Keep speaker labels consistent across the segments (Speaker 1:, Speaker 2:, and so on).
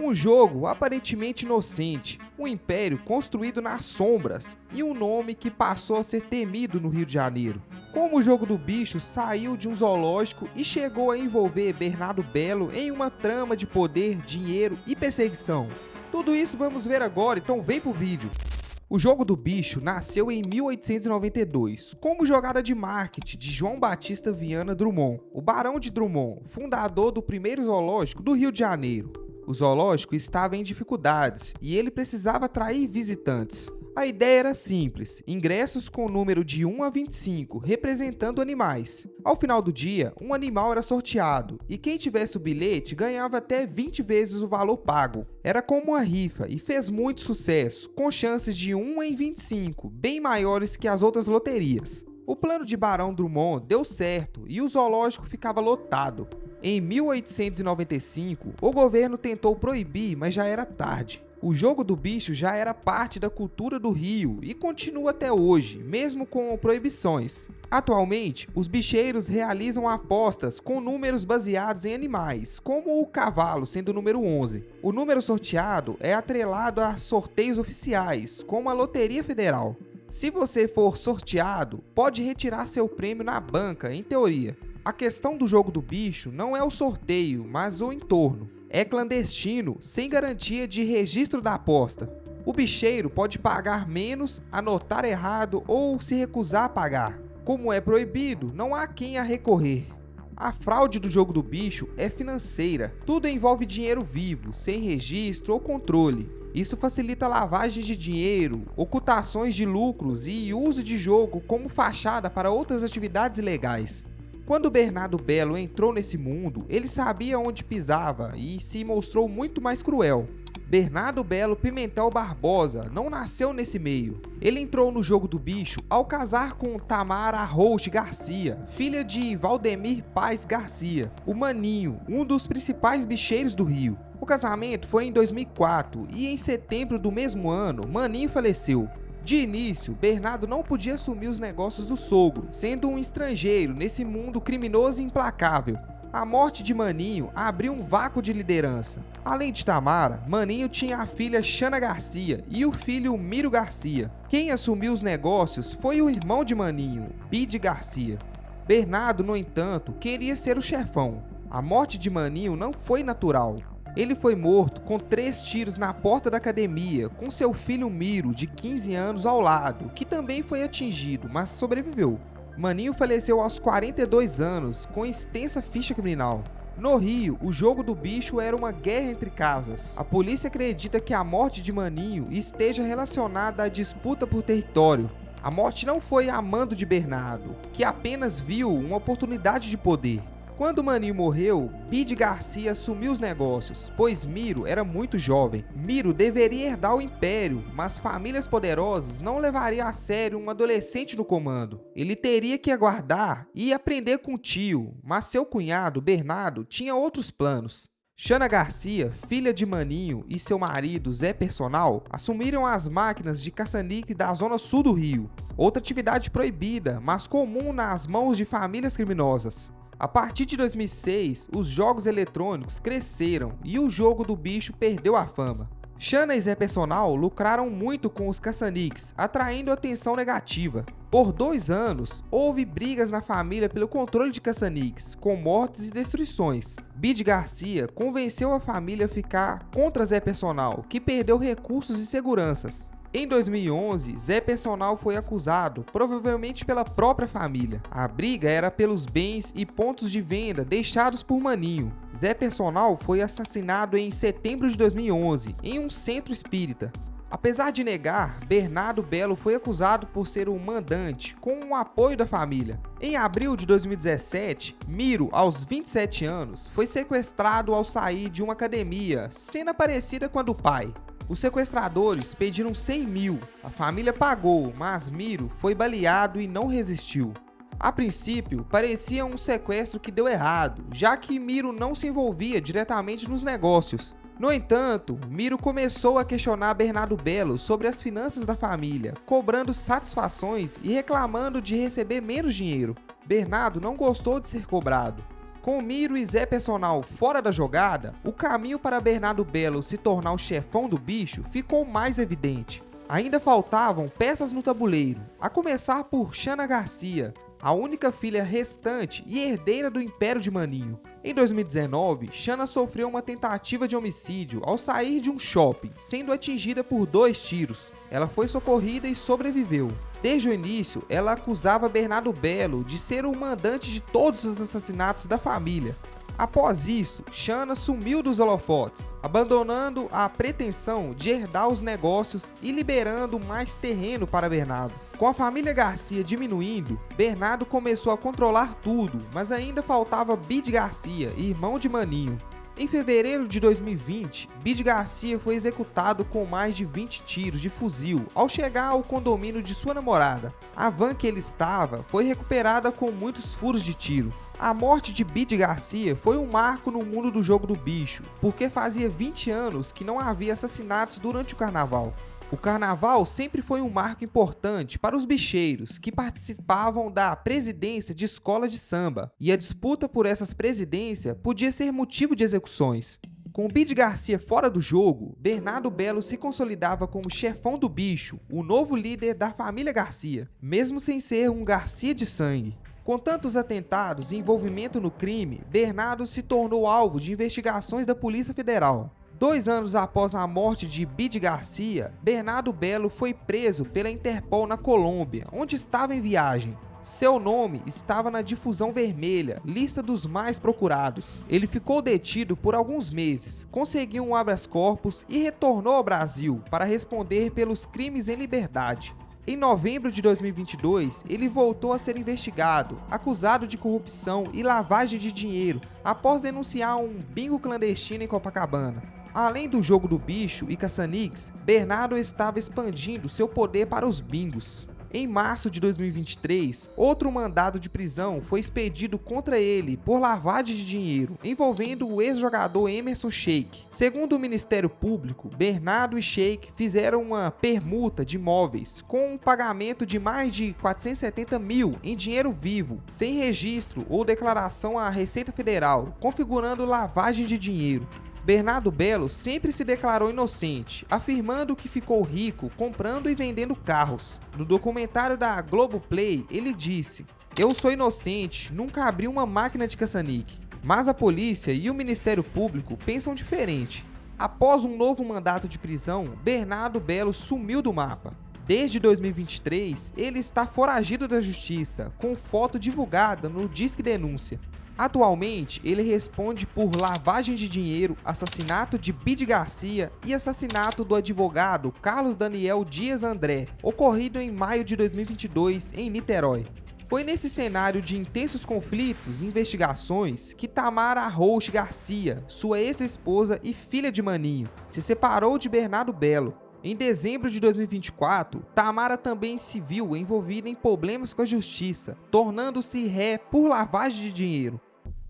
Speaker 1: Um jogo aparentemente inocente, um império construído nas sombras e um nome que passou a ser temido no Rio de Janeiro. Como o jogo do bicho saiu de um zoológico e chegou a envolver Bernardo Belo em uma trama de poder, dinheiro e perseguição. Tudo isso vamos ver agora, então vem pro vídeo. O jogo do bicho nasceu em 1892, como jogada de marketing de João Batista Viana Drummond, o Barão de Drummond, fundador do primeiro zoológico do Rio de Janeiro. O zoológico estava em dificuldades e ele precisava atrair visitantes. A ideia era simples, ingressos com o número de 1 a 25, representando animais. Ao final do dia, um animal era sorteado, e quem tivesse o bilhete ganhava até 20 vezes o valor pago. Era como uma rifa e fez muito sucesso, com chances de 1 em 25, bem maiores que as outras loterias. O plano de Barão Drummond deu certo e o zoológico ficava lotado. Em 1895, o governo tentou proibir, mas já era tarde. O jogo do bicho já era parte da cultura do Rio e continua até hoje, mesmo com proibições. Atualmente, os bicheiros realizam apostas com números baseados em animais, como o cavalo sendo o número 11. O número sorteado é atrelado a sorteios oficiais, como a Loteria Federal. Se você for sorteado, pode retirar seu prêmio na banca, em teoria. A questão do jogo do bicho não é o sorteio, mas o entorno. É clandestino, sem garantia de registro da aposta. O bicheiro pode pagar menos, anotar errado ou se recusar a pagar. Como é proibido, não há quem a recorrer. A fraude do jogo do bicho é financeira. Tudo envolve dinheiro vivo, sem registro ou controle. Isso facilita a lavagem de dinheiro, ocultações de lucros e uso de jogo como fachada para outras atividades ilegais. Quando Bernardo Belo entrou nesse mundo, ele sabia onde pisava e se mostrou muito mais cruel. Bernardo Belo Pimentel Barbosa não nasceu nesse meio. Ele entrou no jogo do bicho ao casar com Tamara Arrouche Garcia, filha de Valdemir Paz Garcia, o Maninho, um dos principais bicheiros do Rio. O casamento foi em 2004 e em setembro do mesmo ano, Maninho faleceu. De início, Bernardo não podia assumir os negócios do sogro, sendo um estrangeiro nesse mundo criminoso e implacável. A morte de Maninho abriu um vácuo de liderança. Além de Tamara, Maninho tinha a filha Xana Garcia e o filho Miro Garcia. Quem assumiu os negócios foi o irmão de Maninho, Bide Garcia. Bernardo, no entanto, queria ser o chefão. A morte de Maninho não foi natural. Ele foi morto com 3 tiros na porta da academia, com seu filho Miro, de 15 anos, ao lado, que também foi atingido, mas sobreviveu. Maninho faleceu aos 42 anos, com extensa ficha criminal. No Rio, o jogo do bicho era uma guerra entre casas. A polícia acredita que a morte de Maninho esteja relacionada à disputa por território. A morte não foi a mando de Bernardo, que apenas viu uma oportunidade de poder. Quando Maninho morreu, Bide Garcia assumiu os negócios, pois Miro era muito jovem. Miro deveria herdar o império, mas famílias poderosas não levariam a sério um adolescente no comando. Ele teria que aguardar e aprender com o tio, mas seu cunhado, Bernardo, tinha outros planos. Xana Garcia, filha de Maninho, e seu marido, Zé Personal, assumiram as máquinas de caça-níqueis da zona sul do Rio. Outra atividade proibida, mas comum nas mãos de famílias criminosas. A partir de 2006, os jogos eletrônicos cresceram e o jogo do bicho perdeu a fama. Xana e Zé Personal lucraram muito com os caça-níqueis, atraindo atenção negativa. Por 2 anos, houve brigas na família pelo controle de caça-níqueis, com mortes e destruições. Bide Garcia convenceu a família a ficar contra Zé Personal, que perdeu recursos e seguranças. Em 2011, Zé Personal foi acusado, provavelmente pela própria família. A briga era pelos bens e pontos de venda deixados por Maninho. Zé Personal foi assassinado em setembro de 2011, em um centro espírita. Apesar de negar, Bernardo Belo foi acusado por ser o mandante, com o apoio da família. Em abril de 2017, Miro, aos 27 anos, foi sequestrado ao sair de uma academia, cena parecida com a do pai. Os sequestradores pediram 100 mil, a família pagou, mas Miro foi baleado e não resistiu. A princípio, parecia um sequestro que deu errado, já que Miro não se envolvia diretamente nos negócios. No entanto, Miro começou a questionar Bernardo Belo sobre as finanças da família, cobrando satisfações e reclamando de receber menos dinheiro. Bernardo não gostou de ser cobrado. Com Miro e Zé Personal fora da jogada, o caminho para Bernardo Belo se tornar o chefão do bicho ficou mais evidente. Ainda faltavam peças no tabuleiro, a começar por Xana Garcia, a única filha restante e herdeira do Império de Maninho. Em 2019, Xana sofreu uma tentativa de homicídio ao sair de um shopping, sendo atingida por 2 tiros. Ela foi socorrida e sobreviveu. Desde o início, ela acusava Bernardo Belo de ser o mandante de todos os assassinatos da família. Após isso, Xana sumiu dos holofotes, abandonando a pretensão de herdar os negócios e liberando mais terreno para Bernardo. Com a família Garcia diminuindo, Bernardo começou a controlar tudo, mas ainda faltava Bide Garcia, irmão de Maninho. Em fevereiro de 2020, Bide Garcia foi executado com mais de 20 tiros de fuzil ao chegar ao condomínio de sua namorada. A van que ele estava foi recuperada com muitos furos de tiro. A morte de Bide Garcia foi um marco no mundo do jogo do bicho, porque fazia 20 anos que não havia assassinatos durante o carnaval. O carnaval sempre foi um marco importante para os bicheiros que participavam da presidência de escola de samba, e a disputa por essas presidências podia ser motivo de execuções. Com Bide Garcia fora do jogo, Bernardo Belo se consolidava como chefão do bicho, o novo líder da família Garcia, mesmo sem ser um Garcia de sangue. Com tantos atentados e envolvimento no crime, Bernardo se tornou alvo de investigações da Polícia Federal. 2 anos após a morte de Bide Garcia, Bernardo Belo foi preso pela Interpol na Colômbia, onde estava em viagem. Seu nome estava na difusão vermelha, lista dos mais procurados. Ele ficou detido por alguns meses, conseguiu um habeas corpus e retornou ao Brasil para responder pelos crimes em liberdade. Em novembro de 2022, ele voltou a ser investigado, acusado de corrupção e lavagem de dinheiro após denunciar um bingo clandestino em Copacabana. Além do jogo do bicho e caça-níqueis, Bernardo estava expandindo seu poder para os bingos. Em março de 2023, outro mandado de prisão foi expedido contra ele por lavagem de dinheiro, envolvendo o ex-jogador Emerson Sheik. Segundo o Ministério Público, Bernardo e Sheik fizeram uma permuta de imóveis com um pagamento de mais de 470 mil em dinheiro vivo, sem registro ou declaração à Receita Federal, configurando lavagem de dinheiro. Bernardo Belo sempre se declarou inocente, afirmando que ficou rico comprando e vendendo carros. No documentário da Globoplay, ele disse: "Eu sou inocente, nunca abri uma máquina de caça-níqueis." Mas a polícia e o Ministério Público pensam diferente. Após um novo mandato de prisão, Bernardo Belo sumiu do mapa. Desde 2023, ele está foragido da justiça, com foto divulgada no Disque Denúncia. Atualmente, ele responde por lavagem de dinheiro, assassinato de Bide Garcia e assassinato do advogado Carlos Daniel Dias André, ocorrido em maio de 2022 em Niterói. Foi nesse cenário de intensos conflitos e investigações que Tamara Arrouche Garcia, sua ex-esposa e filha de Maninho, se separou de Bernardo Belo. Em dezembro de 2024, Tamara também se viu envolvida em problemas com a justiça, tornando-se ré por lavagem de dinheiro.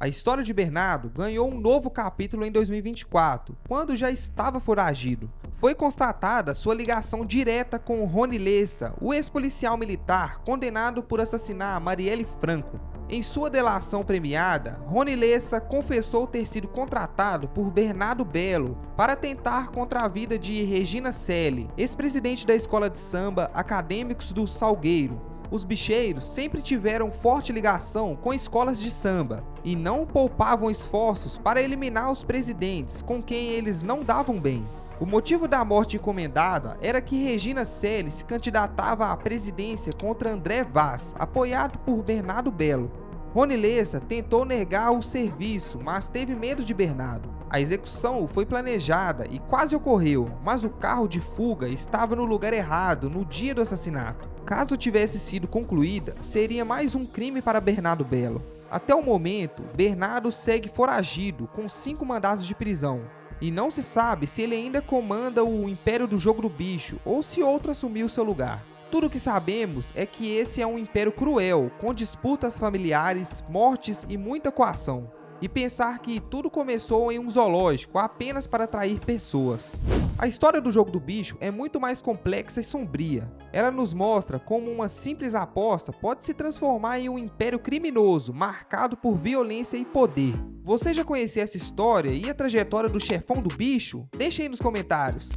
Speaker 1: A história de Bernardo ganhou um novo capítulo em 2024, quando já estava foragido. Foi constatada sua ligação direta com Rony Lessa, o ex-policial militar condenado por assassinar Marielle Franco. Em sua delação premiada, Rony Lessa confessou ter sido contratado por Bernardo Belo para atentar contra a vida de Regina Selle, ex-presidente da escola de samba Acadêmicos do Salgueiro. Os bicheiros sempre tiveram forte ligação com escolas de samba e não poupavam esforços para eliminar os presidentes com quem eles não davam bem. O motivo da morte encomendada era que Regina Selle se candidatava à presidência contra André Vaz, apoiado por Bernardo Belo. Rony Lessa tentou negar o serviço, mas teve medo de Bernardo. A execução foi planejada e quase ocorreu, mas o carro de fuga estava no lugar errado no dia do assassinato. Caso tivesse sido concluída, seria mais um crime para Bernardo Belo. Até o momento, Bernardo segue foragido, com 5 mandados de prisão. E não se sabe se ele ainda comanda o Império do Jogo do Bicho ou se outro assumiu seu lugar. Tudo o que sabemos é que esse é um império cruel, com disputas familiares, mortes e muita coação. e pensar que tudo começou em um zoológico apenas para atrair pessoas. A história do Jogo do Bicho é muito mais complexa e sombria. Ela nos mostra como uma simples aposta pode se transformar em um império criminoso marcado por violência e poder. Você já conhecia essa história e a trajetória do chefão do bicho? Deixa aí nos comentários.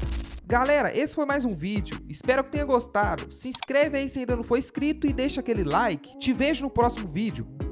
Speaker 1: Galera, esse foi mais um vídeo, espero que tenha gostado. Se inscreve aí se ainda não for inscrito e deixa aquele like. Te vejo no próximo vídeo.